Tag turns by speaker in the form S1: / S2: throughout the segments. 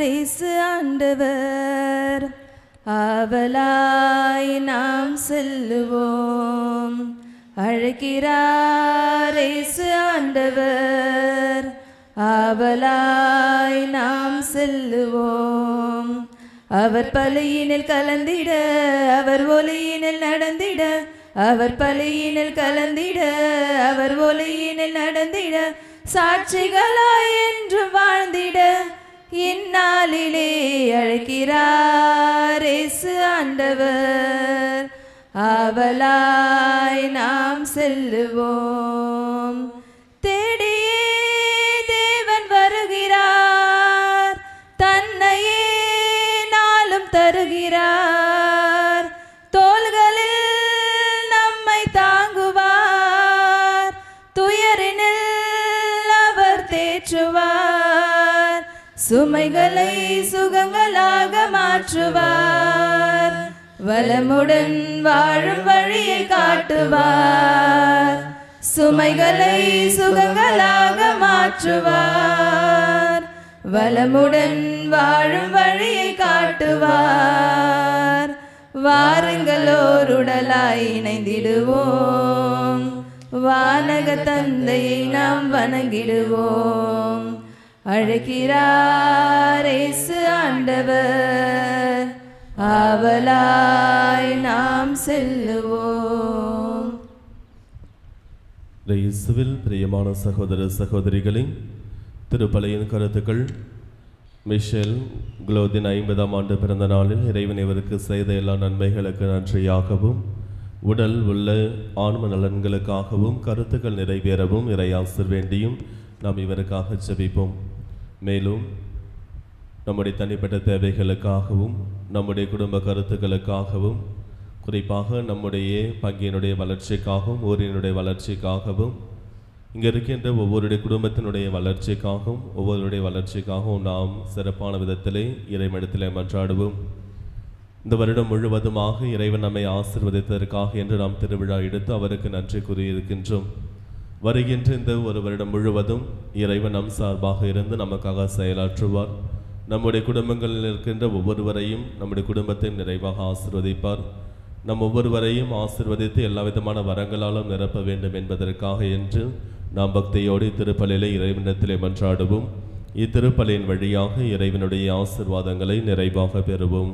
S1: இயேசு ஆண்டவர். ஆவலாய் நாம் செல்லுவோம். அழைக்கிறார் இயேசு ஆண்டவர். ஆவலாய் நாம் செல்லுவோம். அவர் பலியினில் கலந்திட, அவர் ஒளியினில் நடந்திட, அவர் பலியினில் கலந்திட, அவர் ஒளியினில் நடந்திட, சாட்சிகளாய் என்று வாழ்ந்திட இந்நாளிலே அழைக்கிறார் இயேசு ஆண்டவர். ஆவலாய் நாம் செல்லுவோம். தேடியே தேவன் வருகிறார், தன்னையே நாளும் தருகிறார். தோள்களில் நம்மை தாங்குவார், துயரினில் அவர் தேற்றுவார். சுமைகளை சுகங்களாக மாற்றுவார், வளமுடன் வாழும் வழியை காட்டுவார். சுமைகளை சுகங்களாக மாற்றுவார், வளமுடன் வாழும் வழியை காட்டுவார். வாருங்களோருடலாய் இணைந்திடுவோம், வானக தந்தையை நாம் வணங்கிடுவோம். அழைக்கிறார் இயேசு ஆண்டவர். ஆவலாய் நாம் செல்லுவோம்.
S2: இயேசுவில் பிரியமான சகோதர சகோதரிகளே, திருப்பலியின் கருத்துக்கள். மிஷேல் குளோதின் 50ஆம் ஆண்டு பிறந்த நாளில் இறைவன் இவருக்கு செய்த எல்லா நன்மைகளுக்கு நன்றியாகவும், உடல் உள்ள ஆன்ம நலன்களுக்காகவும் கருத்துக்கள் நிறைவேறவும் இறையாசிர் வேண்டியும் நாம் இவருக்காக ஜெபிப்போம். மேலும் நம்முடைய தனிப்பட்ட தேவைகளுக்காகவும், நம்முடைய குடும்ப கருத்துக்களுக்காகவும், குறிப்பாக நம்முடைய பங்கினுடைய வளர்ச்சிக்காகவும், ஊரினுடைய வளர்ச்சிக்காகவும், இங்கே இருக்கின்ற ஒவ்வொருடைய குடும்பத்தினுடைய வளர்ச்சிக்காகவும், ஒவ்வொருடைய வளர்ச்சிக்காகவும் நாம் சிறப்பான விதத்திலே இறைவனிடத்திலே மன்றாடுவோம். இந்த வருடம் முழுவதுமாக இறைவன் நம்மை ஆசீர்வதித்ததற்காக என்று நாம் திருவிழா எடுத்து அவருக்கு நன்றி கூறியிருக்கின்றோம். வருகின்ற இந்த ஒரு வருடம் முழுவதும் இறைவன் நம் சார்பாக இருந்து நமக்காக செயலாற்றுவார். நம்முடைய குடும்பங்களில் இருக்கின்ற ஒவ்வொருவரையும் நம்முடைய குடும்பத்தை நிறைவாக ஆசீர்வதிப்பார். நம் ஒவ்வொருவரையும் ஆசீர்வதித்து எல்லா விதமான வரங்களாலும் நிரப்ப வேண்டும் என்பதற்காக என்று நாம் பக்தியோடு திருப்பலியிலே இறைவனிடத்திலே மன்றாடுவோம். இத்திருப்பலியின் வழியாக இறைவனுடைய ஆசீர்வாதங்களை நிறைவாக பெறுவோம்.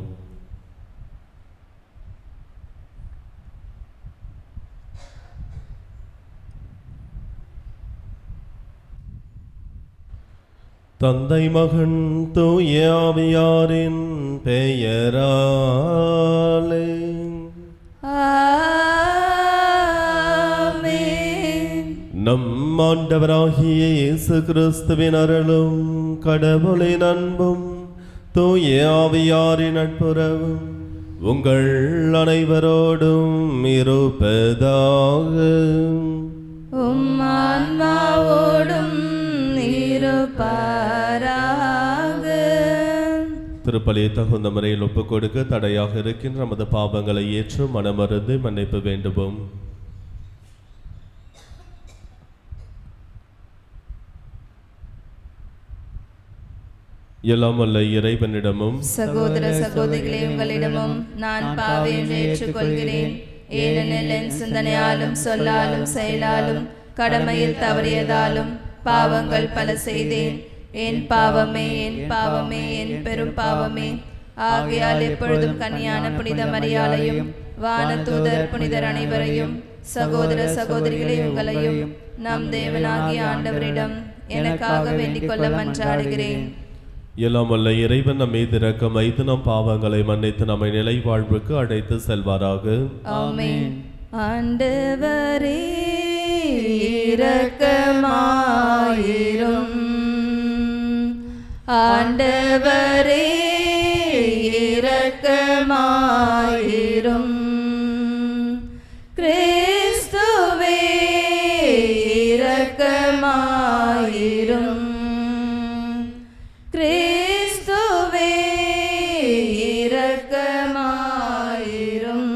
S2: தந்தை மகன் தூய ஆவியாரின் பெயராலே
S1: ஆமென்.
S2: நம் ஆண்டவராகிய இயேசு கிறிஸ்துவின் அருளும் கடவுளின் அன்பும் தூய ஆவியாரின் நட்புறவும் உங்கள் அனைவரோடும் இருப்பதாக.
S1: உம் ஆன்மாவோடும் இருப்பாராக.
S2: திருப்பலியை தகுந்த முறையில் ஒப்புக் கொடுக்க தடையாக இருக்கின்ற நமது பாவங்களை ஏற்று மனமருந்து மன்னிப்பு வேண்டுவோம். எல்லாம் வல்ல இறைவனிடமும்
S1: சகோதர சகோதரிகளே, உங்களிடமும் நான் பாவியை ஏற்றுக்கொள்கிறேன். ஏனெனில் என் சிந்தனையாலும் சொல்லாலும் செயலாலும் கடமையில் தவறியதாலும் பாவங்கள் பல செய்தேன். என் பாவமே, என் பாவமே, என் பெரும் பாவமே. ஆகையால் எப்பொழுதும் கன்னியான புனித மரியாளையும் வானதூதர் புனிதர் அனைவரையும் சகோதர சகோதரிகளே உங்களையும் நம் தேவனாகிய ஆண்டவரிடம் எனக்காக வேண்டிக் கொள்ள மன்றாடுகிறேன்.
S2: எல்லாம் வல்ல இறைவன் நம் மீது இரக்கம் வைத்து நம் பாவங்களை மன்னித்து நம்மை நிலை வாழ்வுக்கு அழைத்து செல்வாராக.
S1: ஆமென். ஆண்டவரே இரக்கமாயிரும். ஆண்டவரே இரக்கமாயிரும். கிறிஸ்துவே இரக்கமாயிரும். கிறிஸ்துவே இரக்கமாயிரும்.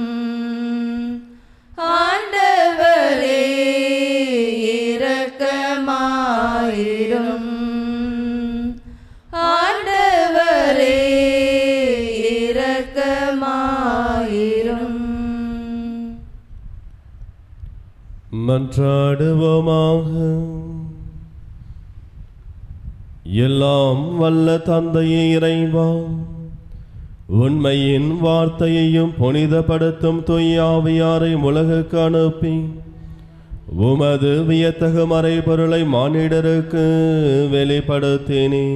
S1: ஆண்டவரே இரக்கமாயிரும். ஆண்டவரே
S2: மன்றாடுவோமாக. எல்லாம் வல்ல தந்தையே இறைவா, உண்மையின் வார்த்தையையும் புனிதப்படுத்தும் தூயாவியாரை உலகுக்கு அனுப்பி உமது வியத்தகு மறைபொருளை மானிடருக்கு வெளிப்படுத்தினே.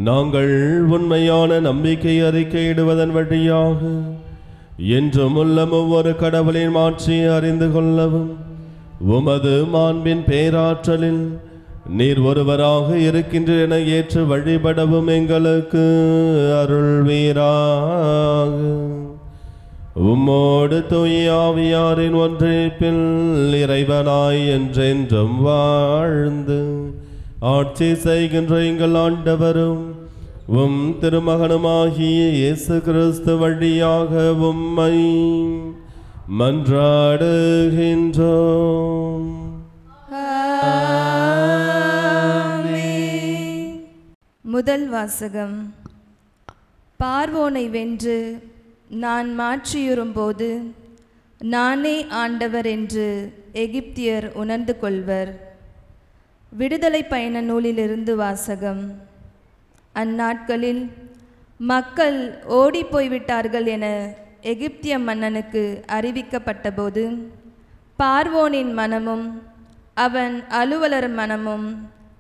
S2: நாங்கள் உண்மையான நம்பிக்கை அறிக்கையிடுவதன் வழியாக என்றும் உள்ள ஒவ்வொரு கடவுளின் மாட்சியை அறிந்து கொள்ளவும் உமது மாண்பின் பேராற்றலில் நீர் ஒருவராக இருக்கின்ற என ஏற்று வழிபடவும் எங்களுக்கு அருள்வீராக. உம்மோடு தூய ஆவியாரின் ஒன்றிப்பில் இறைவனாய் என்றென்றும் வாழ்ந்து ஆட்சி செய்கின்ற எங்கள் ஆண்டவரும் உம் திருமகனுமாகிய இயேசு கிறிஸ்து வழியாக உம்மை மன்றாடுகின்றோம்.
S1: முதல் வாசகம். பார்வோனை வென்று நான் மாற்றியுறும்போது நானே ஆண்டவர் என்று எகிப்தியர் உணர்ந்து கொள்வர். விடுதலை பயண நூலிலிருந்து வாசகம். அந்நாட்களில் மக்கள் ஓடிப்போய்விட்டார்கள் என எகிப்திய மன்னனுக்கு அறிவிக்கப்பட்டபோது பார்வோனின் மனமும் அவன் அலுவலர் மனமும்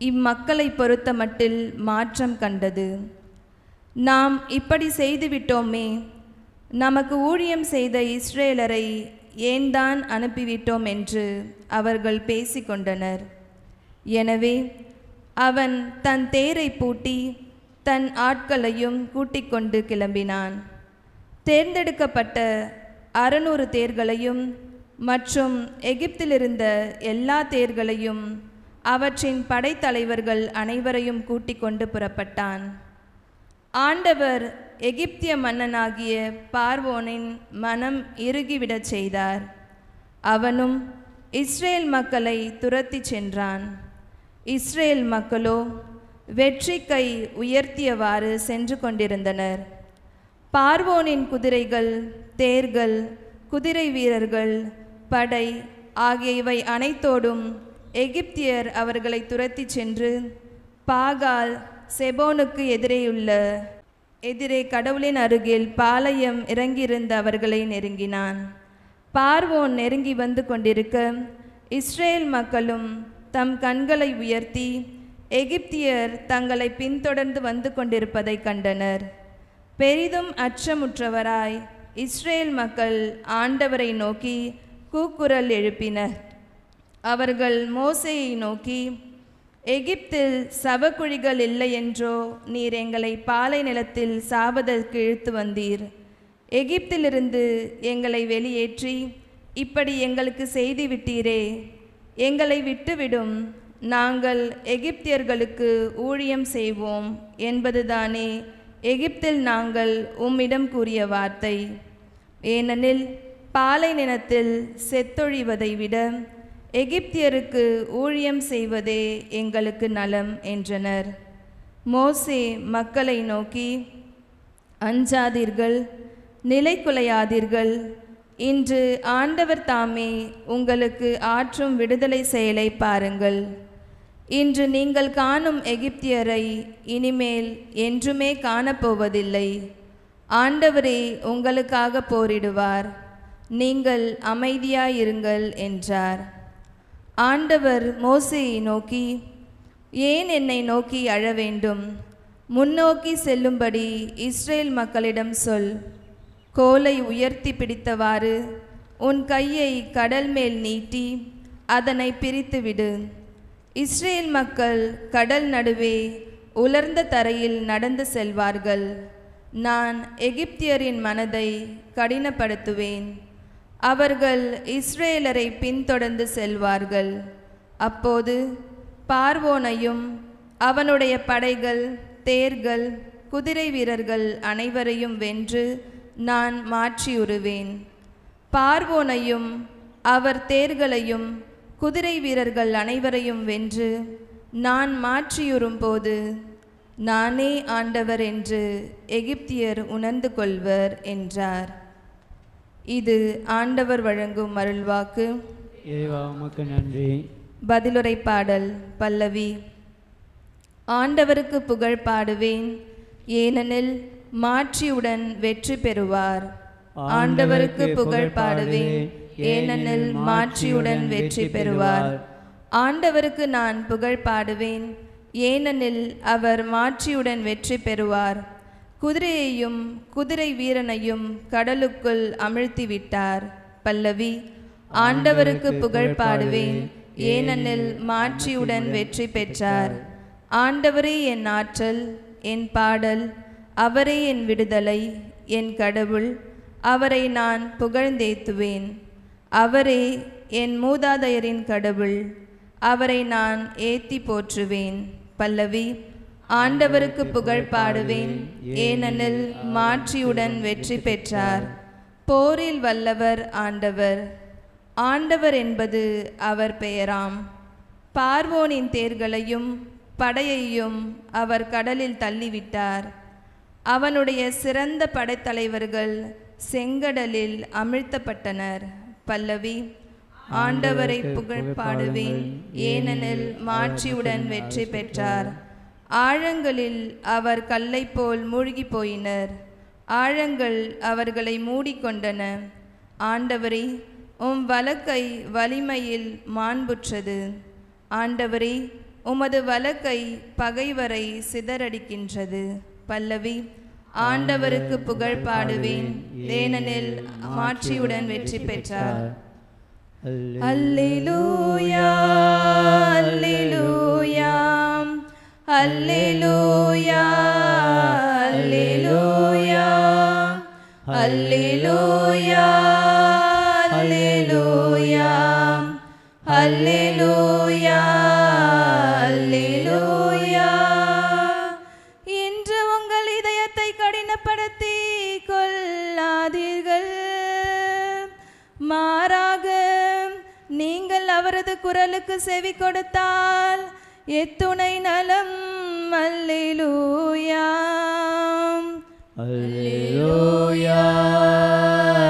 S1: இம்மக்களை பொறுத்த மட்டில் மாற்றம் கண்டது. நாம் இப்படி செய்துவிட்டோமே, நமக்கு ஊழியம் செய்த இஸ்ரேலரை ஏன் தான் அனுப்பிவிட்டோம் என்று அவர்கள் பேசிக்கொண்டனர். எனவே அவன் தன் தேரை பூட்டி தன் ஆட்களையும் கூட்டிக் கொண்டு கிளம்பினான். தேர்ந்தெடுக்கப்பட்ட 600 தேர்களையும் மற்றும் எகிப்திலிருந்த எல்லா தேர்களையும் அவற்றின் படைத்தலைவர்கள் அனைவரையும் கூட்டிக் கொண்டு புறப்பட்டான். ஆண்டவர் எகிப்திய மன்னனாகிய பார்வோனின் மனம் இறுகிவிடச் செய்தார். அவனும் இஸ்ரேல் மக்களை துரத்தி சென்றான். இஸ்ரேல் மக்களோ வெற்றி கை உயர்த்தியவாறு சென்று கொண்டிருந்தனர். பார்வோனின் குதிரைகள், தேர்கள், குதிரை வீரர்கள், படை ஆகியவை அனைத்தோடும் எகிப்தியர் அவர்களை துரத்தி சென்று பாகால் செபோனுக்கு எதிரே கடவுளின் அருகில் பாளையம் இறங்கியிருந்த அவர்களை நெருங்கினான். பார்வோன் நெருங்கி வந்து கொண்டிருக்க இஸ்ரேல் மக்களும் தம் கண்களை உயர்த்தி எகிப்தியர் தங்களை பின்தொடர்ந்து வந்து கொண்டிருப்பதை கண்டனர். பெரிதும் அச்சமுற்றவராய் இஸ்ரேல் மக்கள் ஆண்டவரை நோக்கி கூக்குரல் எழுப்பினர். அவர்கள் மோசேயை நோக்கி, எகிப்தில் சவக்குழிகள் இல்லை என்றோ நீர் எங்களை பாலை நிலத்தில் சாவதற்கு இழுத்து வந்தீர். எகிப்திலிருந்து எங்களை வெளியேற்றி இப்படி எங்களுக்கு செய்துவிட்டீரே, எங்களை விட்டுவிடும், நாங்கள் எகிப்தியர்களுக்கு ஊழியம் செய்வோம் என்பதுதானே எகிப்தில் நாங்கள் உம்மிடம் கூறிய வார்த்தை. ஏனெனில் பாலை நிலத்தில் செத்தொழிவதை விட எகிப்தியருக்கு ஊழியம் செய்வதே எங்களுக்கு நலம் என்றனர். மோசே மக்களை நோக்கி, அஞ்சாதீர்கள், நிலைகுலையாதீர்கள். இன்று ஆண்டவர் தாமே உங்களுக்கு ஆற்றும் விடுதலை செயலை பாருங்கள். இன்று நீங்கள் காணும் எகிப்தியரை இனிமேல் என்றுமே காணப்போவதில்லை. ஆண்டவரே உங்களுக்காக போரிடுவார், நீங்கள் அமைதியாயிருங்கள் என்றார். ஆண்டவர் மோசேயை நோக்கி, ஏன் என்னை நோக்கி அழ வேண்டும்? முன்னோக்கி செல்லும்படி இஸ்ரேல் மக்களிடம் சொல். கோலை உயர்த்தி பிடித்தவாறு உன் கையை கடல் மேல் நீட்டி அதனை பிரித்துவிடு. இஸ்ரேல் மக்கள் கடல் நடுவே உலர்ந்த தரையில் நடந்து செல்வார்கள். நான் எகிப்தியரின் மனதை கடினப்படுத்துவேன். அவர்கள் இஸ்ரேலரை பின்தொடர்ந்து செல்வார்கள். அப்போது பார்வோனையும் அவனுடைய படைகள், தேர்கள், குதிரை வீரர்கள் அனைவரையும் வென்று நான் மாற்றியுறுவேன். பார்வோனையும் அவர் தேர்களையும் குதிரை வீரர்கள் அனைவரையும் வென்று நான் மாற்றியுறும்போது நானே ஆண்டவர் என்று எகிப்தியர் உணர்ந்து கொள்வர் என்றார். இது ஆண்டவர் வழங்கும் அருள்வாக்கு.
S3: இறைவா உமக்கு நன்றி.
S1: பதிலுரை பாடல் பல்லவி. ஆண்டவருக்கு புகழ் பாடுவேன், ஏனெனில் மாட்சியுடன் வெற்றி பெறுவார். ஆண்டவருக்கு புகழ் பாடுவேன், ஏனெனில் மாட்சியுடன் வெற்றி பெறுவார். ஆண்டவருக்கு நான் புகழ் பாடுவேன், ஏனெனில் அவர் மாட்சியுடன் வெற்றி பெறுவார். குதிரையையும் குதிரை வீரனையும் கடலுக்குள் அமிழ்த்திவிட்டார். பல்லவி. ஆண்டவருக்கு புகழ் பாடுவேன், ஏனெனில் மாட்சியுடன் வெற்றி பெற்றார். ஆண்டவரே என் ஆற்றல், என் பாடல், அவரே என் விடுதலை, என் கடவுள், அவரை நான் புகழ்ந்தேத்துவேன். அவரே என் மூதாதையரின் கடவுள், அவரை நான் ஏத்தி போற்றுவேன். பல்லவி. ஆண்டவருக்கு புகழ் பாடுவேன், ஏனெனில் மாட்சியுடன் வெற்றி பெற்றார். போரில் வல்லவர் ஆண்டவர், ஆண்டவர் என்பது அவர் பெயராம். பார்வோனின் தேர்களையும் படையையும் அவர் கடலில் தள்ளிவிட்டார். அவனுடைய சிறந்த படைத்தலைவர்கள் செங்கடலில் அமிழ்த்தப்பட்டனர். பல்லவி. ஆண்டவரை புகழ் பாடுவேன், ஏனெனில் மாட்சியுடன் வெற்றி பெற்றார். ஆழங்களில் அவர் கல்லை போல் மூழ்கி போயினர், ஆழங்கள் அவர்களை மூடிக்கொண்டன. ஆண்டவரே, உம் வலக்கை வலிமையில் மாண்புற்றது. ஆண்டவரே, உமது வலக்கை பகைவரை சிதறடிக்கின்றது. பல்லவி. ஆண்டவருக்கு புகழ் பாடுவேன், ஏனெனில் மாட்சியுடன் வெற்றி பெற்றார். அல்லேலூயா, அல்லேலூயா, அல்லேலூயா, அல்லேலூயா, அல்லேலூயா, அல்லேலூயா, அல்லேலூயா, அல்லேலூயா. இன்று உங்கள் இதயத்தை கடினப்படுத்தி கொள்ளாதீர்கள், மாறாக நீங்கள் அவரது குரலுக்கு செவி கொடுத்தால் எத்துணை நலம். அல்லேலூயா,
S3: அல்லேலூயா,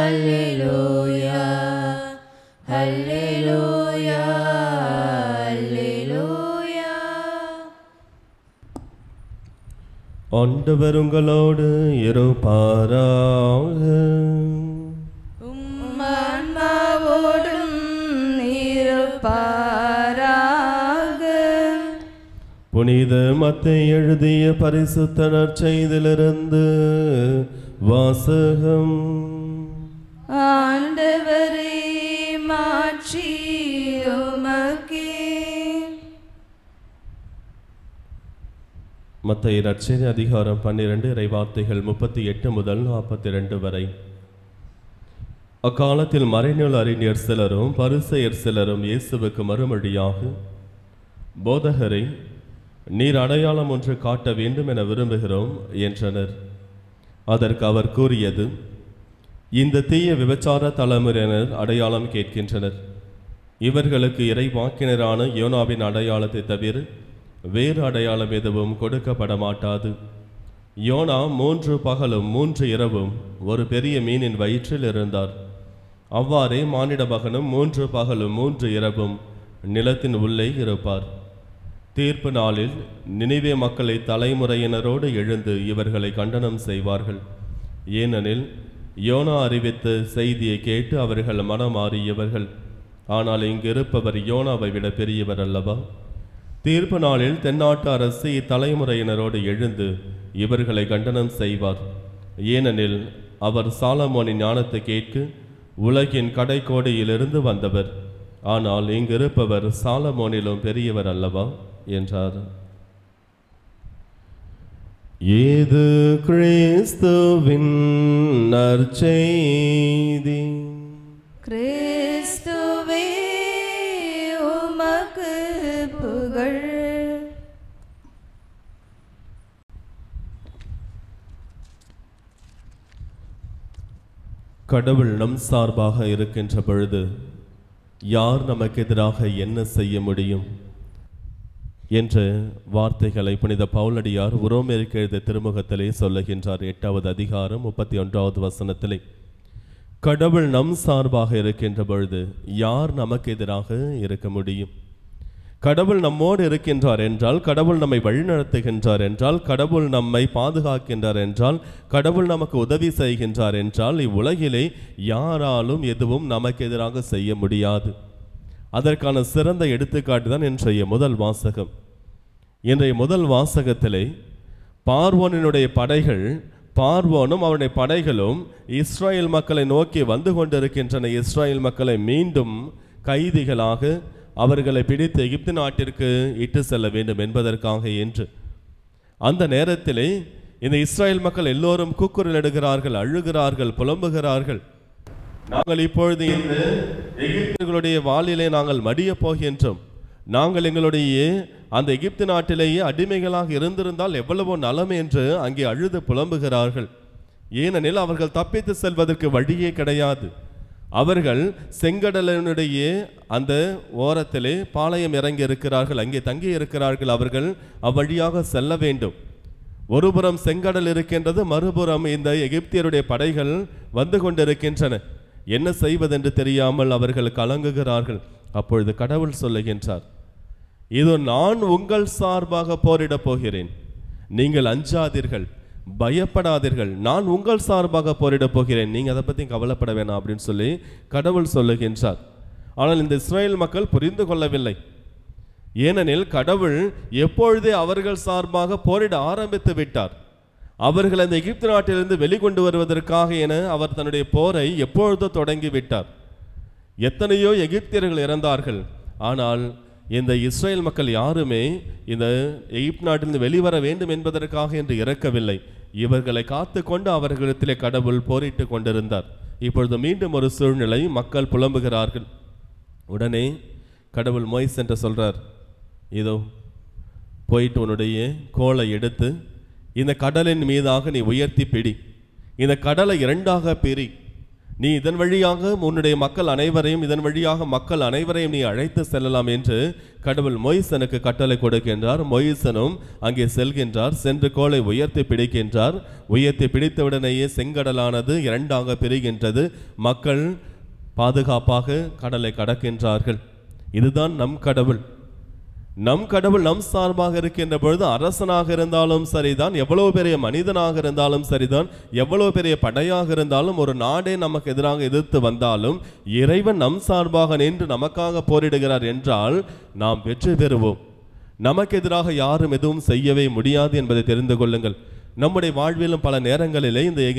S3: அல்லேலூயா, அல்லேலூயா, அல்லேலூயா.
S2: ஆண்டவர் உங்களோடு இருப்பாராக.
S1: ஆன்மாவோடும் இருப்பாராக.
S2: புனித மத்தேயு எழுதிய பரிசுத்த நற்செய்தியிலிருந்து வாசகம்.
S1: ஆண்டவரே, மாட்சி உமக்கே.
S2: மத்தேயு நற்செய்தி அதிகாரம் 12 இறைவார்த்தைகள் 38 முதல் 42 வரை. அக்காலத்தில் மறைநூல் அறிஞர் சிலரும் பரிசேயர் சிலரும் இயேசுவுக்கு மறுமொழியாக, போதகரை, நீர் அடையாளம் ஒன்று காட்ட வேண்டும் என விரும்புகிறோம் என்றனர். அதற்கு அவர் கூறியது, இந்த தீய விபச்சார தலைமுறையினர் அடையாளம் கேட்கின்றனர். இவர்களுக்கு இறைவாக்கினரான யோனாவின் அடையாளத்தை தவிர வேறு அடையாளம் எதுவும் கொடுக்கப்பட மாட்டாது. யோனா 3 பகலும் 3 இரவும் ஒரு பெரிய மீனின் வயிற்றில் இருந்தார். அவ்வாறே மானிட மகனும் 3 பகலும் 3 இரவும் நிலத்தின் உள்ளே இருப்பார். தீர்ப்பு நாளில் நினிவே மக்களை தலைமுறையினரோடு எழுந்து இவர்களை கண்டனம் செய்வார்கள். ஏனெனில் யோனா அறிவித்த செய்தியை கேட்டு அவர்கள் மனமாறியவர்கள். ஆனால் இங்கு இருப்பவர் யோனாவை விட பெரியவர் அல்லவா? தீர்ப்பு நாளில் தென்னாட்டு அரசு இத்தலைமுறையினரோடு எழுந்து இவர்களை கண்டனம் செய்வார். ஏனெனில் அவர் சாலமோனின் ஞானத்தை கேட்க உலகின் கடைக்கோடியிலிருந்து வந்தவர். ஆனால் இங்கிருப்பவர் சாலமோனிலும் பெரியவர் அல்லவா என்றார். ஏது கிறிஸ்துவின் நற்செய்தி.
S1: கிறிஸ்துவே, உமக்கு புகழ்.
S2: கடவுள் நம் சார்பாக இருக்கின்ற பொழுது யார் நமக்கு எதிராக என்ன செய்ய முடியும் என்ற வார்த்தைகளை புனித பவுலடியார் உரோமேற்கு எழுதிய திருமுகத்திலே சொல்லுகின்றார். 8வது அதிகாரம் 31வது வசனத்திலே, கடவுள் நம் சார்பாக இருக்கின்ற பொழுது யார் நமக்கு எதிராக இருக்க முடியும்? கடவுள் நம்மோடு இருக்கின்றார் என்றால், கடவுள் நம்மை வழிநடத்துகின்றார் என்றால், கடவுள் நம்மை பாதுகாக்கின்றார் என்றால், கடவுள் நமக்கு உதவி செய்கின்றார் என்றால், இவ்வுலகிலே யாராலும் எதுவும் நமக்கு எதிராக செய்ய முடியாது. அதற்கான சிறந்த எடுத்துக்காட்டு தான் இன்றைய முதல் வாசகம். இன்றைய முதல் வாசகத்திலே பார்வோனினுடைய படைகள், பார்வோனும் அவனுடைய படைகளும் இஸ்ராயேல் மக்களை நோக்கி வந்து கொண்டிருக்கின்றன. இஸ்ராயேல் மக்களை மீண்டும் கைதிகளாக அவர்களை பிடித்து எகிப்து நாட்டிற்கு இட்டு செல்ல வேண்டும் என்பதற்காக என்று. அந்த நேரத்திலே இந்த இஸ்ராயேல் மக்கள் எல்லோரும் கூக்குரலிடுகிறார்கள், அழுகிறார்கள், புலம்புகிறார்கள். நாங்கள் இப்பொழுது இந்த எகிப்தியர்களுடைய வாளிலே நாங்கள் மடிய போகின்றோம். நாங்கள் எங்களுடைய அந்த எகிப்து நாட்டிலேயே அடிமைகளாக இருந்திருந்தால் எவ்வளவோ நலம் என்று அங்கே அழுது புலம்புகிறார்கள். ஏனெனில் அவர்கள் தப்பித்து செல்வதற்கு வழியே கிடையாது. அவர்கள் செங்கடலினுடைய அந்த ஓரத்திலே பாளையம் இறங்கி இருக்கிறார்கள், அங்கே தங்கி இருக்கிறார்கள். அவர்கள் அவ்வழியாக செல்ல வேண்டும். ஒருபுறம் செங்கடல் இருக்கின்றது, மறுபுறம் இந்த எகிப்தியருடைய படைகள் வந்து கொண்டிருக்கின்றன. என்ன செய்வதென்று தெரியாமல் அவர்கள் கலங்குகிறார்கள். அப்பொழுது கடவுள் சொல்லுகின்றார், இதோ நான் உங்கள் சார்பாக போரிடப் போகிறேன், நீங்கள் அஞ்சாதீர்கள், பயப்படாதீர்கள், நான் உங்கள் சார்பாக போரிடப் போகிறேன், நீங்க அதை பற்றி கவலைப்பட வேணாம் அப்படின்னு சொல்லி கடவுள் சொல்லுகின்றார். ஆனால் இந்த இஸ்ரேல் மக்கள் புரிந்து கொள்ளவில்லை. ஏனெனில் கடவுள் எப்பொழுதே அவர்கள் சார்பாக போரிட ஆரம்பித்து விட்டார். அவர்கள் அந்த எகிப்து நாட்டிலிருந்து வெளிக்கொண்டு வருவதற்காக என அவர் தன்னுடைய போரை எப்பொழுதோ தொடங்கி விட்டார். எத்தனையோ எகிப்தியர்கள் இறந்தார்கள். ஆனால் இந்த இஸ்ரேல் மக்கள் யாருமே இந்த எகிப்து நாட்டிலிருந்து வெளிவர வேண்டும் என்பதற்காக என்று இறக்கவில்லை. இவர்களை காத்து கொண்டு அவர்களிடத்திலே கடவுள் போரிட்டு கொண்டிருந்தார். இப்பொழுது மீண்டும் ஒரு சூழ்நிலை, மக்கள் புலம்புகிறார்கள். உடனே கடவுள் மோய்ஸ் என்று சொல்றார், இதோ போயிட்டு உன்னுடைய கோலை எடுத்து இந்த கடலின் மீதாக நீ உயர்த்தி பிடி, இந்த கடலை இரண்டாக பிரி, நீ இதன் வழியாக உன்னுடைய மக்கள் அனைவரையும், இதன் வழியாக மக்கள் அனைவரையும் நீ அழைத்து செல்லலாம் என்று கடவுள் மோய்சனுக்கு கட்டளை கொடுக்கின்றார். மோய்சனும் அங்கே செல்கின்றார். சென்று கோலை உயர்த்தி பிடிக்கின்றார். உயர்த்தி பிடித்தவுடனேயே செங்கடலானது இரண்டாக பிரிகின்றது. மக்கள் பாதுகாப்பாக கடலை கடக்கின்றார்கள். இதுதான் நம் கடவுள். நம் கடவுள் நம் சார்பாக இருக்கின்ற பொழுது அரசனாக இருந்தாலும் சரிதான், எவ்வளவு பெரிய மனிதனாக இருந்தாலும் சரிதான், எவ்வளவு பெரிய படையாக இருந்தாலும், ஒரு நாடே நமக்கு எதிராக எதிர்த்து வந்தாலும் இறைவன் நம் சார்பாக நின்று நமக்காக போரிடுகிறார் என்றால் நாம் வெற்றி பெறுவோம். நமக்கு எதிராக யாரும் எதுவும் செய்யவே முடியாது என்பதை தெரிந்து கொள்ளுங்கள். நம்முடைய வாழ்விலும் பல நேரங்களிலே இந்த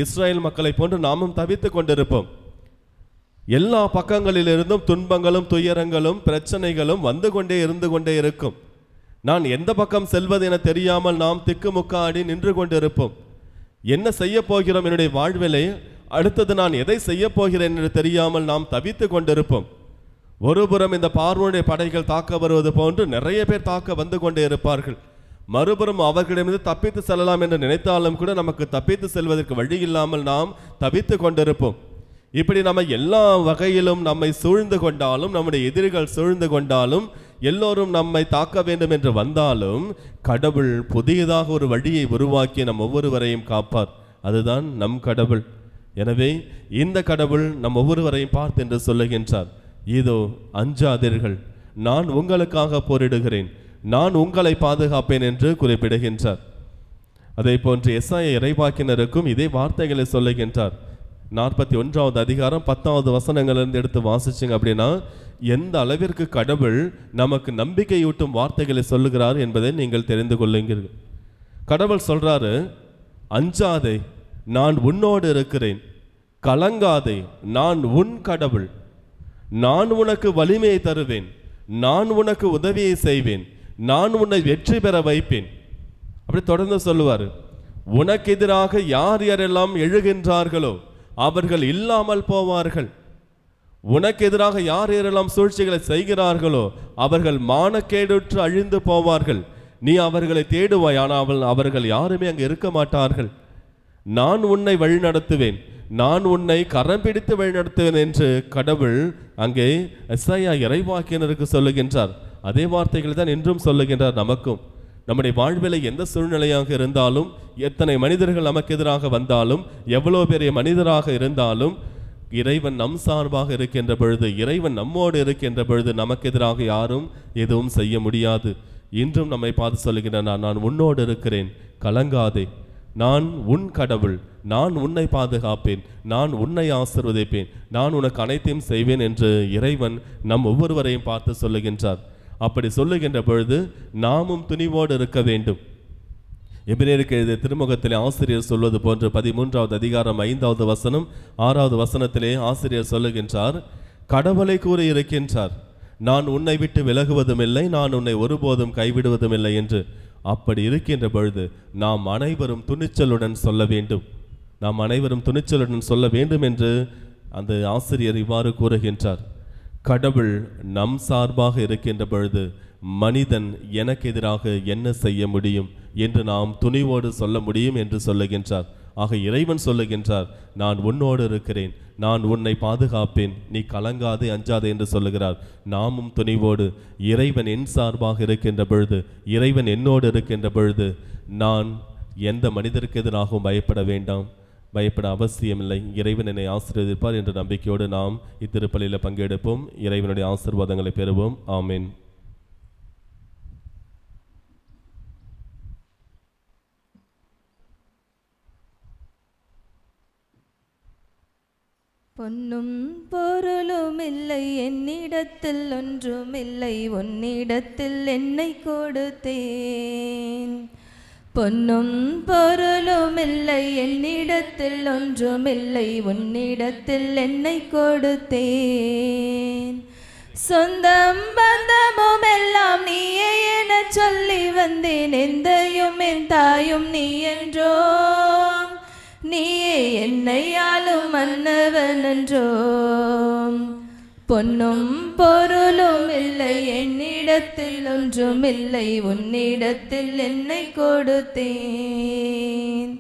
S2: இஸ்ரேல் மக்களை போன்று நாமும் தவித்து கொண்டிருப்போம். எல்லா பக்கங்களிலிருந்தும் துன்பங்களும் துயரங்களும் பிரச்சனைகளும் வந்து கொண்டே இருந்து கொண்டே இருக்கும். நான் எந்த பக்கம் செல்வது என தெரியாமல் நாம் திக்குமுக்காடி நின்று கொண்டிருப்போம். என்ன செய்ய போகிறோம் என்னுடைய வாழ்விலே, அடுத்தது நான் எதை செய்ய போகிறேன் என்று தெரியாமல் நாம் தவித்து கொண்டிருப்போம். ஒருபுறம் இந்த பார்வோனுடைய படைகள் தாக்க வருவது போன்று நிறைய பேர் தாக்க வந்து கொண்டே இருப்பார்கள். மறுபுறம் அவர்களிடமிருந்து தப்பித்து செல்லலாம் என்று நினைத்தாலும் கூட நமக்கு தப்பித்து செல்வதற்கு வழி இல்லாமல் நாம் தவித்து கொண்டிருப்போம். இப்படி நம்ம எல்லா வகையிலும் நம்மை சூழ்ந்து கொண்டாலும், நம்முடைய எதிரிகள் சூழ்ந்து கொண்டாலும், எல்லோரும் நம்மை தாக்க வேண்டும் என்று வந்தாலும் கடவுள் புதியதாக ஒரு வழியை உருவாக்கி நம் ஒவ்வொருவரையும் காப்பார். அதுதான் நம் கடவுள். எனவே இந்த கடவுள் நம் ஒவ்வொருவரையும் பார்த்து என்று சொல்லுகின்றார், இதோ அஞ்சாதீர்கள், நான் உங்களுக்காக போரிடுகிறேன், நான் உங்களை பாதுகாப்பேன் என்று குறிப்பிடுகின்றார். அதே போன்று எசாயா இறைவாக்கினருக்கும் இதே வார்த்தைகளை சொல்லுகின்றார். 41வது அதிகாரம் 10வது வசனங்களிலிருந்து எடுத்து வாசிச்சிங்க அப்படின்னா எந்த அளவிற்கு கடவுள் நமக்கு நம்பிக்கையூட்டும் வார்த்தைகளை சொல்லுகிறார் என்பதை நீங்கள் தெரிந்து கொள்ளுங்கள். கடவுள் சொல்றாரு, அஞ்சாதே, நான் உன்னோடு இருக்கிறேன், கலங்காதே, நான் உன் கடவுள், நான் உனக்கு வலிமையை தருவேன், நான் உனக்கு உதவியை செய்வேன், நான் உன்னை வெற்றி பெற வைப்பேன். அப்படி தொடர்ந்து சொல்லுவார். உனக்கு எதிராக யார் யாரெல்லாம் எழுகின்றார்களோ அவர்கள் இல்லாமல் போவார்கள். உனக்கு எதிராக யார் யாரெல்லாம் சூழ்ச்சிகளை செய்கிறார்களோ அவர்கள் மானக்கேடுற்று அழிந்து போவார்கள். நீ அவர்களை தேடுவாய், ஆனால் அவர்கள் யாருமே அங்கே இருக்க மாட்டார்கள். நான் உன்னை வழிநடத்துவேன், நான் உன்னை கரம் பிடித்து வழிநடத்துவேன் என்று கடவுள் அங்கே எசாயா இறைவாக்கினருக்கு சொல்லுகின்றார். அதே வார்த்தைகள் தான் இன்றும் சொல்லுகின்றார் நமக்கும். நம்முடைய வாழ்வில் எந்த சூழ்நிலையாக இருந்தாலும், எத்தனை மனிதர்கள் நமக்கு எதிராக வந்தாலும், எவ்வளோ பெரிய மனிதராக இருந்தாலும், இறைவன் நம் சார்பாக இருக்கின்ற பொழுது, இறைவன் நம்மோடு இருக்கின்ற பொழுது நமக்கு எதிராக யாரும் எதுவும் செய்ய முடியாது. இன்றும் நம்மை பார்த்து சொல்லுகிறார், நான் உன்னோடு இருக்கிறேன், கலங்காதே, நான் உன் கடவுள், நான் உன்னை பாதுகாப்பேன், நான் உன்னை ஆசீர்வதிப்பேன், நான் உனக்கு அனைத்தையும் செய்வேன் என்று இறைவன் நம் ஒவ்வொருவரையும் பார்த்து சொல்லுகின்றார். அப்படி சொல்லுகின்ற பொழுது நாமும் துணிவோடு இருக்க வேண்டும். எபிரேயருக்கு எழுதிய திருமுகத்திலே ஆசிரியர் சொல்வது போன்று 13வது அதிகாரம் 5வது வசனம் 6வது வசனத்திலே ஆசிரியர் சொல்லுகின்றார், கடவுளை கூறி இருக்கின்றார், நான் உன்னை விட்டு விலகுவதும் இல்லை, நான் உன்னை ஒருபோதும் கைவிடுவதும் இல்லை என்று. அப்படி இருக்கின்ற பொழுது நாம் அனைவரும் துணிச்சலுடன் சொல்ல வேண்டும், நாம் அனைவரும் துணிச்சலுடன் சொல்ல வேண்டும் என்று அந்த ஆசிரியர் இவ்வாறு கூறுகின்றார். கடவுள் நம் சார்பாக இருக்கின்ற பொழுது மனிதன் எனக்கு எதிராக என்ன செய்ய முடியும் என்று நாம் துணிவோடு சொல்ல முடியும் என்று சொல்லுகின்றார். ஆக இறைவன் சொல்லுகின்றார், நான் உன்னோடு இருக்கிறேன், நான் உன்னை பாதுகாப்பேன், நீ கலங்காதே அஞ்சாதே என்று சொல்லுகிறார். நாமும் துணிவோடு இறைவன் என் சார்பாக இருக்கின்ற பொழுது, இறைவன் என்னோடு இருக்கின்ற பொழுது நான் எந்த மனிதருக்கு எதிராகவும் பயப்பட வேண்டாம், பயப்பட அவசியமில்லை. இறைவன் என்னை ஆசீர்வதிப்பார் என்ற நம்பிக்கையோடு நாம் இத்திருப்பலியில் பங்கெடுப்போம். இறைவனுடைய ஆசீர்வாதங்களை பெறுவோம். ஆமீன்.
S1: பொன்னும் பொருளும் இல்லை என்னிடத்தில், ஒன்றுமில்லை உன்னிடத்தில் என்னை கொடுத்தேன். பொன்னும் பொருளும் இல்லை என்னிடத்தில், ஒன்றுமில்லை உன்னிடத்தில் என்னை கொடுத்தேன். சொந்தம் பந்தமும் எல்லாம் நீயே என சொல்லி வந்தேன், எந்தையும் என் தாயும் நீ என்றோ, நீயே என்னை ஆளும் மன்னவன் என்றோ. பொன்னும் பொருளும் இல்லை என்னிடத்தில், ஒன்றுமில்லை உன்னிடத்தில் என்னை கொடுத்தேன்.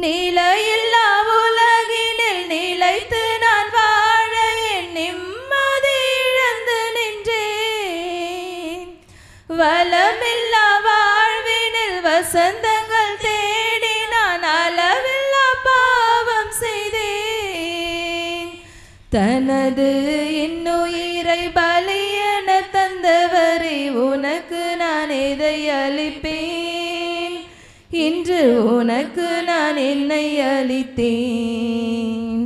S1: நிலையில்லா உலகினில் நிலைத்து நான் வாழ என் நிம்மதி இழந்து நின்றேன். வளமில்லா வாழ்வினில் வசந்தங்கள் தேடி நான் அளவில்லா பாவம் செய்தேன். தனது இன்னுயிரை பலியென தந்தவரே, உனக்கு நான் எதை அளிப்பேன், இன்று உனக்கு நான் என்னை அளித்தேன்.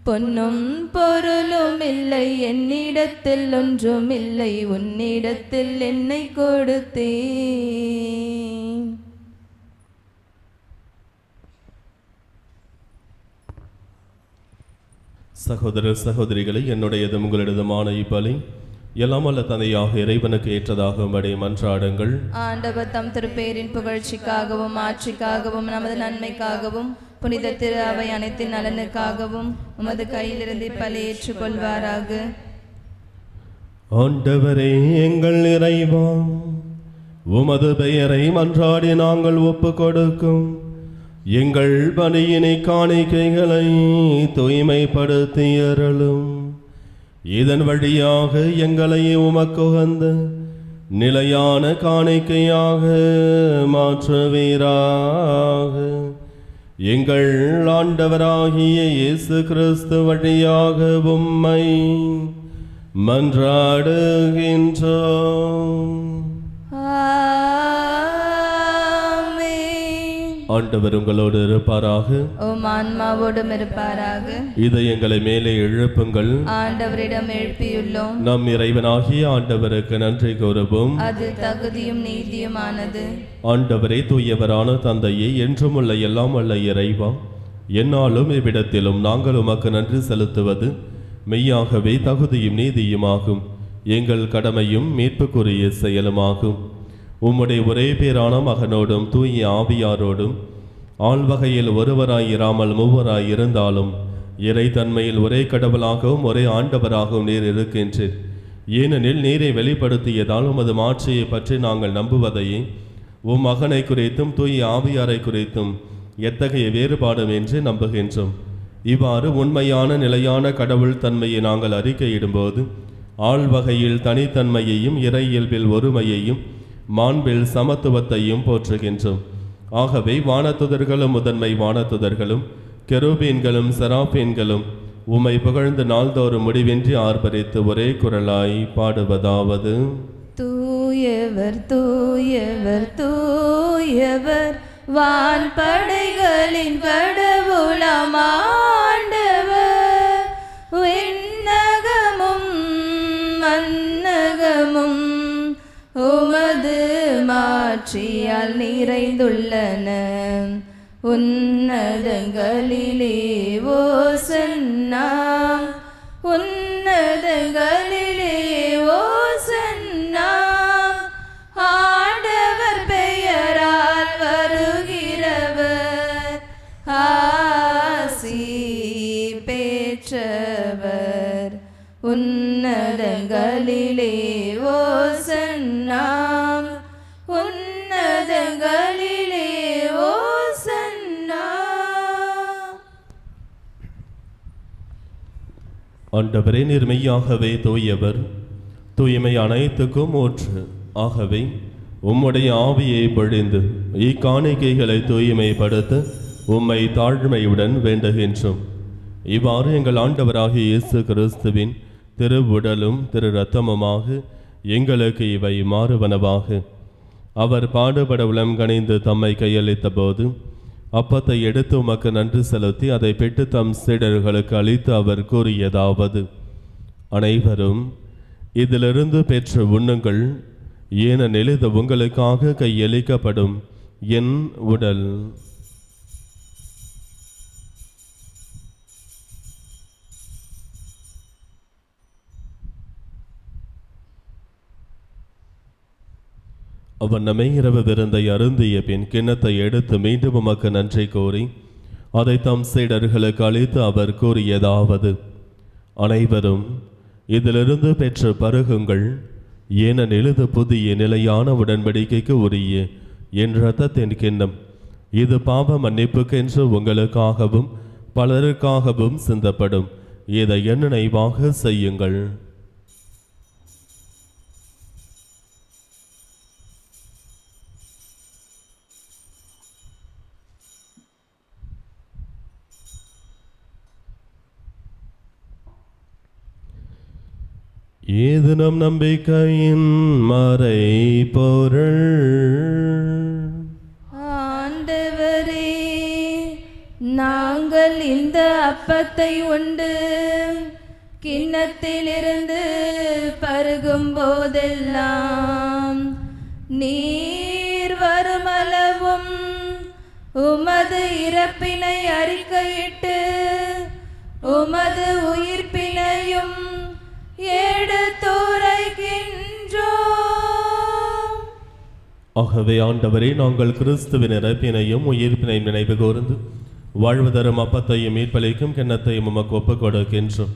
S1: பொன்னும் பொருளும் இல்லை என்னிடத்தில், ஒன்றுமில்லை உன்னிடத்தில் என்னை கொடுத்தேன்.
S2: சகோதர சகோதரிகளை, என்னுடையதும் உங்களிடதுமான இப்பலி எல்லாம் அல்ல தந்தையாக இறைவனுக்கு ஏற்றதாகும்படி மன்றாடுங்கள்.
S1: ஆண்டவர் தம் திருப்பேரின் புகழ்ச்சிக்காகவும் ஆட்சிக்காகவும் நமது நன்மைக்காகவும் புனித திரு அவை அனைத்தின் நலனுக்காகவும் உமது கையிலிருந்து இப்பலி ஏற்றுக்கொள்வாராக.
S2: ஆண்டவரே எங்கள் இறைவா, உமது பெயரை மன்றாடி நாங்கள் ஒப்பு கொடுக்கும் எங்கள் பணியினை காணிக்கைகளை தூய்மைப்படுத்தி அருளும். இதன் வழியாக எங்களை உமக்கு உகந்த நிலையான காணிக்கையாக மாற்றுவீராக. எங்கள் ஆண்டவராகிய இயேசு கிறிஸ்து வழியாக உம்மை மன்றாடுகின்றோம். ஆண்டவர் உங்களோடு இருப்பாராக,
S1: உம் ஆன்மாவோடும் இருப்பாராக.
S2: இதயங்களை மேலே எழுப்புங்கள்,
S1: ஆண்டவரிடம் எழுப்பியுள்ளோம்.
S2: நம் இறைவனாகிய ஆண்டவருக்கு நன்றி கூறுவோம்,
S1: அது தகுதியும் நீதியுமானது.
S2: ஆண்டவரே, தூயவரான தந்தையே, என்றும் உள்ள எல்லாம் உள்ள இறைவா, என்னாலும் இவ்விடத்திலும் நாங்கள் உமக்கு நன்றி செலுத்துவது மெய்யாகவே தகுதியும் நீதியுமாகும், எங்கள் கடமையும் மீட்புக்குரிய செயலுமாகும். உம்முடைய ஒரே பேரான மகனோடும் தூய ஆவியாரோடும் ஆள்வகையில் ஒருவராய் இராமல் மூவராய் இருந்தாலும் இறைத்தன்மையில் ஒரே கடவுளாகவும் ஒரே ஆண்டவராகவும் நீர் இருக்கின்றீர். ஏனெனில் நீரை வெளிப்படுத்தியதால் உமது மாட்சியை பற்றி நாங்கள் நம்புவதையே உம் மகனை குறித்தும் தூய ஆவியாரை குறித்தும் எத்தகைய வேறுபாடும் என்று நம்புகின்றோம். இவ்வாறு உண்மையான நிலையான கடவுள் தன்மையை நாங்கள் அறிக்கையிடும்போது ஆள்வகையில் தனித்தன்மையையும் இறை இயல்பில் ஒருமையையும் மாண்பில் சமத்துவத்தையும் போற்றுகின்றோம். ஆகவே வானத்துதர்களும் முதன்மை வானத்துதர்களும் கெரூபீன்களும் செராபீன்களும் உம்மை புகழ்ந்து நாள்தோறும் முடிவின்றி ஆர்ப்பரித்து ஒரே குரலாய் பாடுவதாவது:
S1: தூயவர் தூயவர் தூயவர் வான்படைகளின் கடவுளாம் ஆண்டவர். விண்ணகமும் மன்னகமும் உமது மாட்சியால் நிறைந்துள்ளன. உன்னதங்களிலே ஓசன்னா, உன்னதங்களிலே ஓசன்னா. ஆண்டவர் பெயரால் வருகிறவர் ஆசி பெற்றவர். உன்னதங்களிலே ஓசன்னா, உன்னதங்களிலே ஓசன்னா.
S2: ஆண்டவரே, நீர் மெய்யாகவே தூயவர், தூய்மை அனைத்துக்கும் ஊற்று. ஆகவே உம்முடைய ஆவியை பொழிந்து இக்காணிக்கைகளை தூய்மைப்படுத்த உம்மை தாழ்மையுடன் வேண்டுகின்றோம். இவ்வாறு எங்கள் ஆண்டவராகிய இயேசு கிறிஸ்துவின் திரு உடலும் திரு இரத்தமுமாக எங்களுக்கு இவை மாறுவனவாக. அவர் பாடுபட உளம் கனிந்து தம்மை கையளித்த போது அப்பத்தை எடுத்து உமக்கு நன்றி செலுத்தி அதை பெற்று தம் சீடர்களுக்கு அளித்து அவர் கூறியதாவது: அனைவரும் இதிலிருந்து பெற்று உண்ணுங்கள், ஏனெனில் இது உங்களுக்காக கையளிக்கப்படும் என் உடல். அவர் நம்மை இரவு விருந்தை அருந்திய பின் கிண்ணத்தை எடுத்து மீண்டும் உமக்கு நன்றி கூறி அதை தம் சீடர்களுக்கு அளித்து அவர் கூறியதாவது: அனைவரும் இதிலிருந்து பெற்று பருகுங்கள், ஏனெனில் இது புதிய நிலையான உடன்படிக்கைக்கு உரிய என் இரத்தத்தின் கிண்ணம். இது பாவ மன்னிப்புக்கென்று உங்களுக்காகவும் பலருக்காகவும் சிந்தப்படும். இதை என் நினைவாக செய்யுங்கள். இது நம் நம்பிக்கையின் மறை பொருள்.
S1: ஆண்டவரே, நாங்கள் இந்த அப்பத்தை உண்டு கிண்ணத்திலிருந்து பருகும் போதெல்லாம் நீர் வருமளவும் உமது இறப்பினை அறிக்கையிட்டு உமது உயிர்ப்பினையும் எடுத்துரைக்கின்றோம்.
S2: ஆகவே ஆண்டவரே, நாங்கள் கிறிஸ்துவின் இறப்பினையும் உயிர்ப்பினையும் நினைவு கூர்ந்து வாழ்வு தரும் அப்பத்தையும் மீட்பளிக்கும் கிண்ணத்தையும் உமக்கு ஒப்புக் கொடுக்கின்றோம்.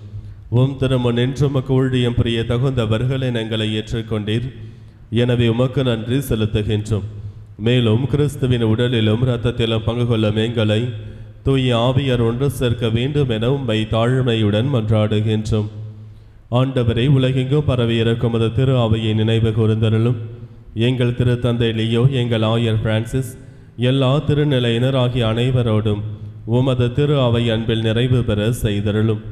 S2: உம் திருமுன் நின்று உமக்கு ஊழியம் புரிய தகுந்தவர்களை எங்களை ஏற்றுக்கொண்டீர். எனவே உமக்கு நன்றி செலுத்துகின்றோம். மேலும் கிறிஸ்துவின் உடலிலும் இரத்தத்திலும் பங்கு கொள்ளும் எங்களை தூய ஆவியார் ஒன்று சேர்க்க வேண்டும் என உம்மை தாழ்மையுடன் மன்றாடுகின்றோம். ஆண்டவரை, உலகெங்கும் பரவி இருக்கும் அது திரு அவையை நினைவு கூர்ந்தருளும். எங்கள் திரு தந்தை லியோ, எங்கள் ஆயர் பிரான்சிஸ், எல்லா திருநிலையினர் ஆகிய அனைவரோடும் உமது திரு அவை அன்பில் நிறைவு பெற செய்தருளும்.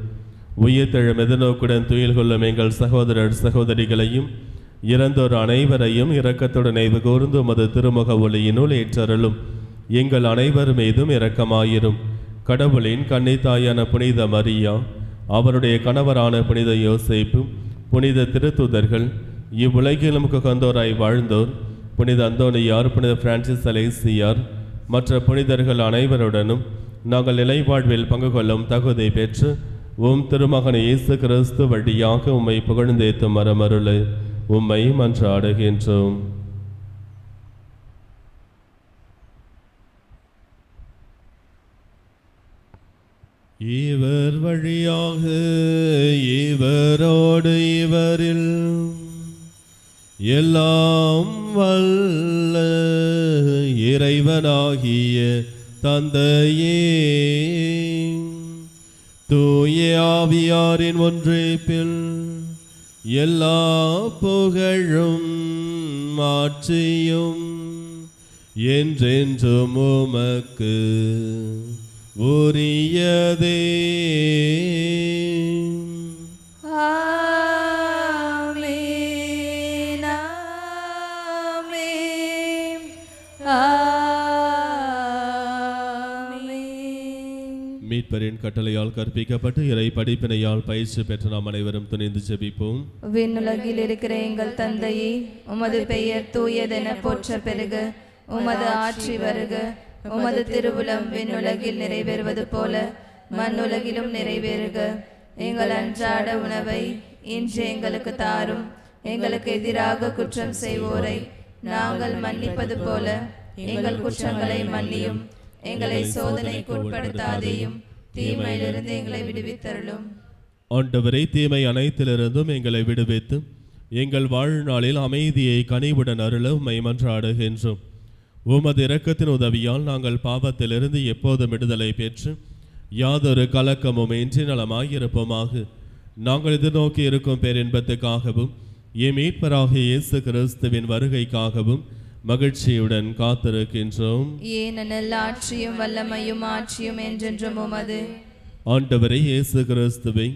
S2: உயிர்த்தெழும் எதிர்நோக்குடன் துயில் கொள்ளும் எங்கள் சகோதரர் சகோதரிகளையும் இறந்தோர் அனைவரையும் இரக்கத்துடன் நினைவு கூர்ந்து உமது திருமுக ஒளியினுள் ஏற்றருளும். எங்கள் அனைவர் மீதும் இரக்கமாயிரும். கடவுளின் கன்னித்தாயான புனித மரியா, அவருடைய கணவரான புனித யோசேப்பு, புனித திருத்தூதர்கள், இவ்வுலகிலும் கந்தோராய் வாழ்ந்தோர், புனித அந்தோனியார், புனித பிரான்சிஸ் அலேசியார், மற்ற புனிதர்கள் அனைவருடனும் நாங்கள் நிலைவாழ்வில் பங்கு கொள்ளும் தகுதி பெற்று உம் திருமகன் இயேசு கிறிஸ்து வழியாக உம்மை புகழ்ந்தேத்தும் மரமருள உம்மை மன்றாடுகின்றோம். இவர் வழியாக இவரோடு இவரில் எல்லாம் வல்ல இறைவனாகிய தந்தையே, தூய ஆவியாரின் ஒன்றிப்பில் எல்லா புகழும் மாட்சியும் என்றென்றும் உமக்கு உரியதே. மீட்பரின் கட்டளையால் கற்பிக்கப்பட்டு இறை படிப்பினையால் பயிற்சி பெற்ற நாம் அனைவரும் துணிந்து ஜெபிப்போம்.
S1: விண்ணுலகில் இருக்கிற எங்கள் தந்தையே, உமது பெயர் தூயதென போற்ற பெருக. உமது ஆட்சி வருக. உமது திருவுளம் விண்ணுலகில் நிறைவேறுவது போல மண்ணுலகிலும் நிறைவேறுக. எங்கள் அன்றாட உணவை இன்று எங்களுக்கு தாரும். எங்களுக்கு எதிராக குற்றம் செய்வோரை நாங்கள் மன்னிப்பது போல எங்கள் குற்றங்களை மன்னியும். எங்களை சோதனைக்கு உட்படுத்தாதேயும், தீமையிலிருந்து எங்களை விடுவித்தருளும்.
S2: ஆண்டவரே, தீமை அனைத்திலிருந்தும் எங்களை விடுவித்து எங்கள் வாழ்நாளில் அமைதியை கனிவுடன் அருள உம்மை மன்றாடுகின்றோம். உமது இரக்கத்தின் உதவியால் நாங்கள் பாவத்திலிருந்து எப்போதும் விடுதலை பெற்று யாதொரு கலக்கமும் இன்றி நலமாயிருப்போமாக. நாங்கள் எதிர்நோக்கி இருக்கும் பேரின்பத்துக்காகவும் எம் மீட்பராகிய இயேசு கிறிஸ்துவின் வருகைக்காகவும் மகிழ்ச்சியுடன் காத்திருக்கின்றோம்.
S1: ஏனெனில் ஆட்சியும் வல்லமையும் ஆட்சியும் என்றென்றும் உமது.
S2: ஆண்டவரே இயேசு கிறிஸ்துவை,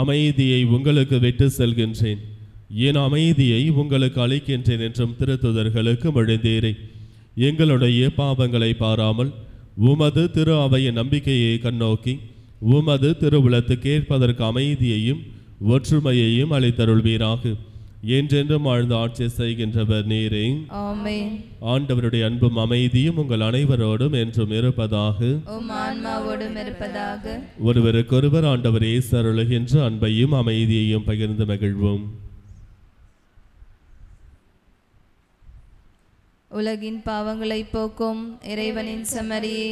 S2: அமைதியை உங்களுக்கு விட்டு செல்கின்றேன், என் அமைதியை உங்களுக்கு அளிக்கின்றேன் என்றும் திருத்துதர்களுக்கு மொழிந்தீரே. எங்களுடைய பாவங்களை பாராமல் உமது திரு அவையின் நம்பிக்கையை கண்ணோக்கி உமது திருவுளத்துக்கு ஏற்பதற்கு அமைதியையும் ஒற்றுமையையும் அளித்தருள்வீராக. என்றென்றும் வாழ்ந்து ஆட்சி செய்கின்றவர் நீரே.
S1: ஆமென்.
S2: ஆண்டவருடைய அன்பும் அமைதியும் உங்கள் அனைவரோடும் என்றும் இருப்பதாக.
S1: உம் ஆன்மாவோடும் இருப்பதாக.
S2: ஒருவருக்கொருவர் ஆண்டவர் இயேசு அருளுகின்ற அன்பையும் அமைதியையும் பகிர்ந்து மகிழ்வோம்.
S1: உலகின் பாவங்களை போக்கும் இறைவனின் செம்மறியே,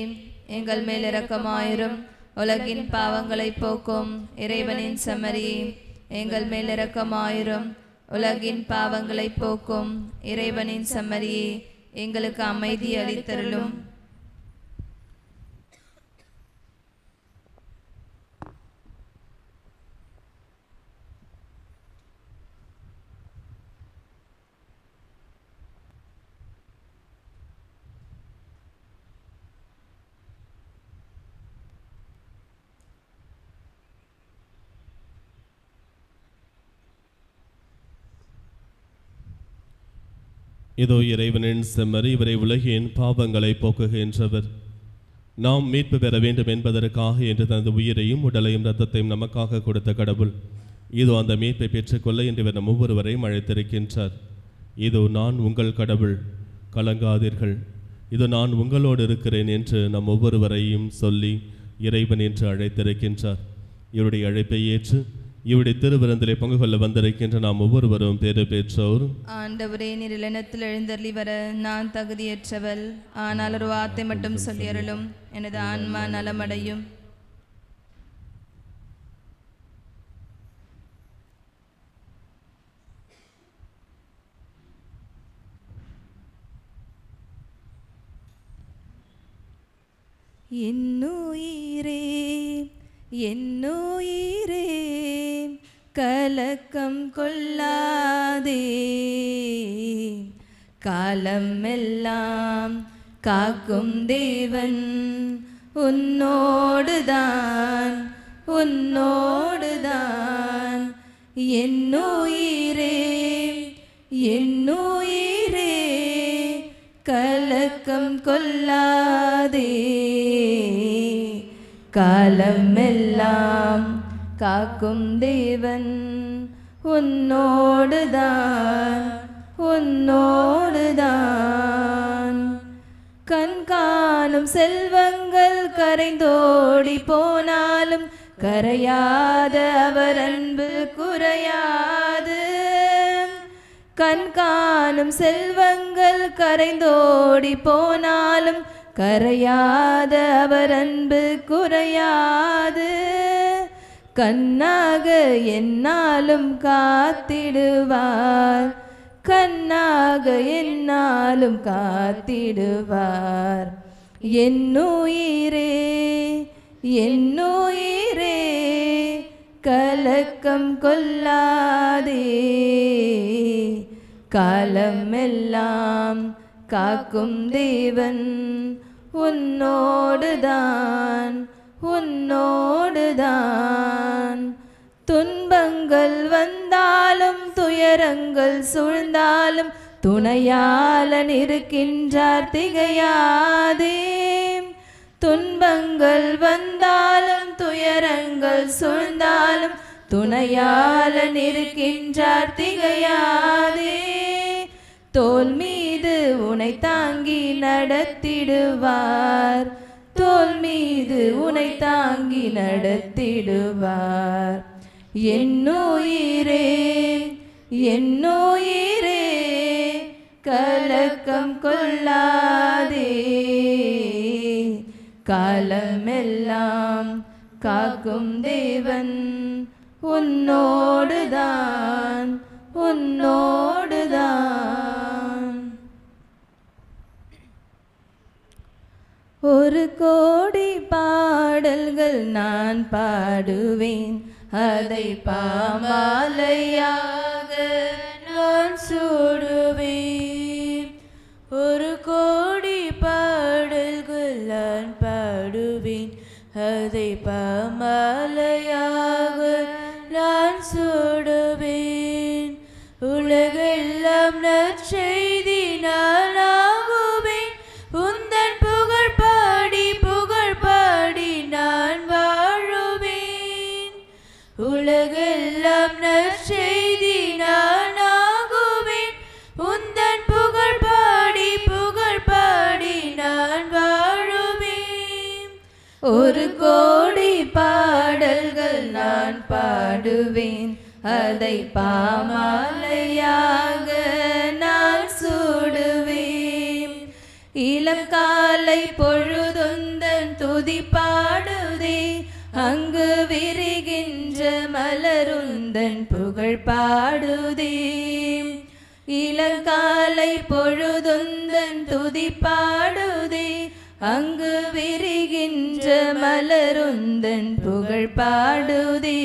S1: எங்கள் மேல் இரக்கமாயிரும். உலகின் பாவங்களை போக்கும் இறைவனின் செம்மறியே, எங்கள் மேல் இரக்கமாயிரும். உலகின் பாவங்களை போக்கும் இறைவனின் செம்மறியே, எங்களுக்கு அமைதி அளித்தருளும்.
S2: இதோ இறைவனின் செம்மறி, இவரை உலகின் பாவங்களை போக்குகின்றவர். நாம் மீட்பு பெற வேண்டும் என்பதற்காக என்று தனது உயிரையும் உடலையும் இரத்தத்தையும் நமக்காக கொடுத்த கடவுள் இதோ அந்த மீட்பை பெற்றுக்கொள்ள என்று இவர் நம் ஒவ்வொருவரையும் அழைத்திருக்கின்றார். இதோ நான் உங்கள் கடவுள், கலங்காதீர்கள், இதோ நான் உங்களோடு இருக்கிறேன் என்று நம் ஒவ்வொருவரையும் சொல்லி இறைவன் என்று அழைத்திருக்கின்றார். இவருடைய அழைப்பை ஏற்று இவருடைய திருவிருந்திலே பங்கு கொள்ள வந்திருக்கின்ற நாம் ஒவ்வொருவரும் பேறு பெற்றோர்.
S1: ஆண்டவரே, நீர் இல்லத்தில் எழுந்தருளி வர நான் தகுதியற்றவள். ஆனால் ஒரு வார்த்தை மட்டும் சொல்லி அருளும், எனது ஆன்மா நலமடையும். என்னுயிரே என்னுயிரே கலக்கம் கொள்ளாதே, காலம் எல்லாம் காக்கும் தேவன் உன்னோடுதான் உன்னோடுதான். என்னுயிரே என்னுயிரே கலக்கம் கொள்ளாதே, காலம் எல்லாம் காக்கும் தேவன் உன்னோடுதான் உன்னோடுதான். கண்காணும் செல்வங்கள் கரைந்தோடி போனாலும் கரையாத அவர் அன்பு குறையாது. கண்காணும் செல்வங்கள் கரைந்தோடி போனாலும் கரையாத அவர் அன்பு குறையாது. கண்ணாக என்னாலும் காத்திடுவார், கண்ணாக என்னாலும் காத்திடுவார். என்னுயிரே என்னுயிரே கலக்கம் கொள்ளாதே, காலம் எல்லாம் காக்கும் தேவன் உன்னோடுதான் உன்னோடுதான். துன்பங்கள் வந்தாலும் துயரங்கள் சூழ்ந்தாலும் துணையாளன் இருக்கின்றார், திகையாதே. துன்பங்கள் வந்தாலும் சூழ்ந்தாலும் துணையாளன் இருக்கின்றார் திகையாதே. தோள் மீது உனை தாங்கி நடத்திடுவார், தோள் மீது உனை தாங்கி நடத்திடுவார். என்னுயிரே என்னுயிரே கலக்கம் கொள்ளாதே, காலமெல்லாம் காக்கும் தேவன் உன்னோடுதான் உன்னோடுதான். ஒரு கோடி பாடல்கள் நான் பாடுவேன், அதை பாமாலையாக நான் சூடுவேன். ஒரு கோடி பாடல்கள் நான் பாடுவேன், அதை பாமாலையாக நான் சூடுவேன். உலகெல்லாம் நற்செய்தி நான் ஆகுவேன், உந்தன் புகழ் பாடி நான் வாழுவேன். உலகெல்லாம் நற்செய்தி நான் ஆகுவேன், உந்தன் புகழ் பாடி நான் வாழுவேன். ஒரு கோடி பாடல்கள் நான் பாடுவேன், அதை பாமாலையாக நான் சூடுவேன். இளம் காலை பொழுதுந்தன் துதி பாடுதே, அங்கு விரிகின்ற மலருந்தன் புகழ் பாடுதே. இளங்காலை பொழுதுந்தன் துதி பாடுதே, அங்கு விரிகின்ற மலருந்தன் புகழ் பாடுதே.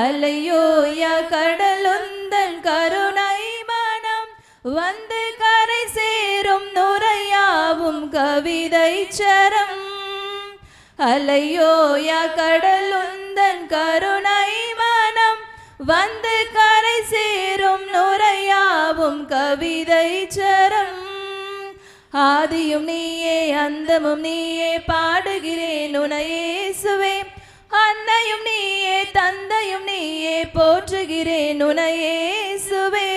S1: அலையோயா கடலுந்தன் கருணை மனம் வந்து கரை சேரும் நுரையாவும் கவிதை சரம். அலையோயா கடலுந்தன் கருணை மனம் வந்து கரை சேரும் நுரையாவும் கவிதை சரம். ஆதியும் நீயே அந்தமும் நீயே பாடுகிறேன் உனையேசுவே, அன்னையும் நீயே தந்தையும் நீயே போற்றுகிறேன் உனையேசுவே.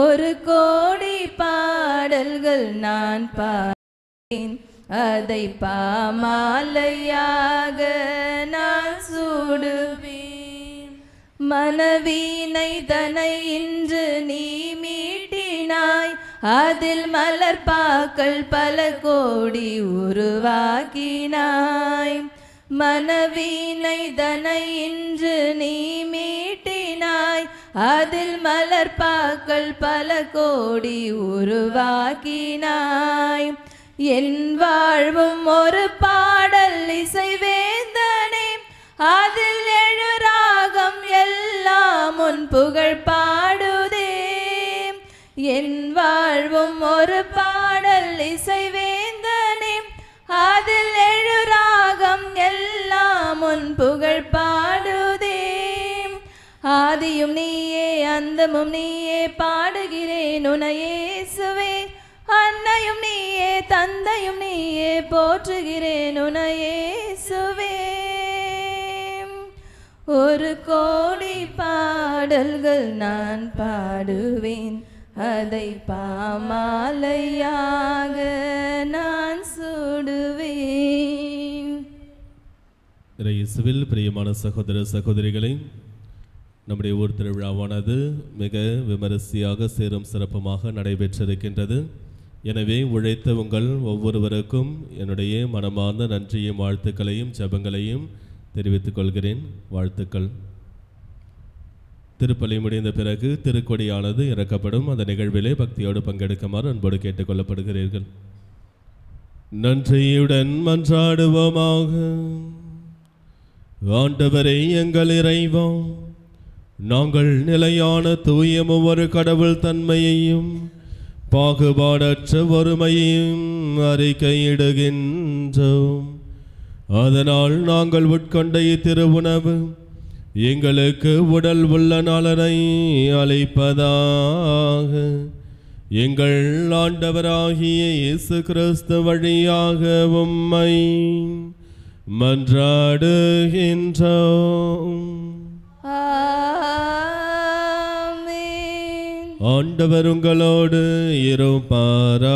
S1: ஒரு கோடி பாடல்கள் நான் பாடுவேன், அதை பாமாலையாக நான் சூடுவேன். மனவீனை தனை இன்று நீ மீட்டினாய், அதில் மலர்பாக்கள் பல கோடி உருவாக்கினாய். மனவீனை தனை இன்று நீ மீட்டினாய், அதில் மலர்பாக்கள் பல கோடி உருவாக்கினாய். என் வாழ்வும் ஒரு பாடல் இசைவேந்தனே, அதில் எழு ராகம் எல்லாம் உன் புகழ் பாடுதே. என் வாழ்வும் ஒரு பாடல் இசைவேந்தனே, அதில் எழு ராகம் எல்லாம் உன் புகழ் பாடுதே. ஆதியும் நீயே அந்தமும் நீயே பாடுகிறேன் உனையேசுவே, அன்னையும் நீயே தந்தையும் நீயே போற்றுகிறேன் உனையேசுவே. ஒரு கோடி பாடல்கள் நான் பாடுவேன், அதை பாமாலையாக நான் சூடுவேன்.
S2: இயேசுவில் பிரியமான சகோதர சகோதரிகளை, நம்முடைய ஊர் திருவிழாவானது மிக விமரிசையாக சேரும் சிறப்புமாக நடைபெற்றிருக்கின்றது. எனவே உழைத்த உங்கள் ஒவ்வொருவருக்கும் என்னுடைய மனமார்ந்த நன்றியும் வாழ்த்துக்களையும் ஜெபங்களையும் தெரிவித்துக் கொள்கிறேன். வாழ்த்துக்கள். திருப்பலி முடிந்த பிறகு திருக்கொடியானது இறக்கப்படும். அந்த நிகழ்விலே பக்தியோடு பங்கெடுக்குமாறு அன்போடு கேட்டுக்கொள்ளப்படுகிறீர்கள். நன்றியுடன் மன்றாடுவோமாக. ஆண்டவரே எங்கள் இறைவா, நாங்கள் நிலையான தூய ஒவ்வொரு கடவுள் தன்மையையும் பாகுபாடற்ற ஒருமையையும் அறிக்கையிடுகின்றோம். அதனால் நாங்கள் உட்கொண்ட இத்திருவுணவு எங்களுக்கு உடல் உள்ள நலனை அளிப்பதாக. எங்கள் ஆண்டவராகிய இயேசு கிறிஸ்து வழியாக உம்மை மன்றாடுகின்றோம்.
S1: ஆமென்.
S2: ஆண்டவர் உங்களோடு இருப்பாராக.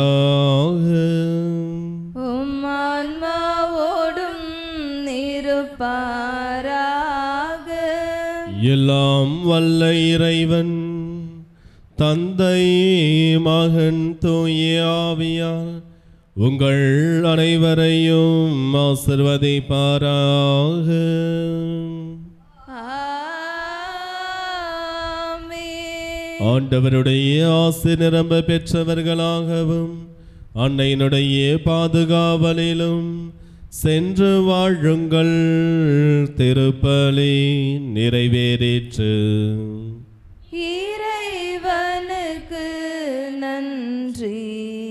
S1: உம் ஆன்மாவோடும் இருப்பாராக.
S2: எல்லாம் வல்ல இறைவன் தந்தை மகன் தூய ஆவியார் உங்கள் அனைவரையும் ஆசிர்வதிப்பாராக.
S1: ஆமென்.
S2: ஆண்டவருடைய ஆசி நிரம்ப பெற்றவர்களாகவும் அன்னையினுடைய பாதுகாவலிலும் சென்று வாழுங்கள். திருப்பலி நிறைவேறிற்று.
S1: இறைவனுக்கு நன்றி.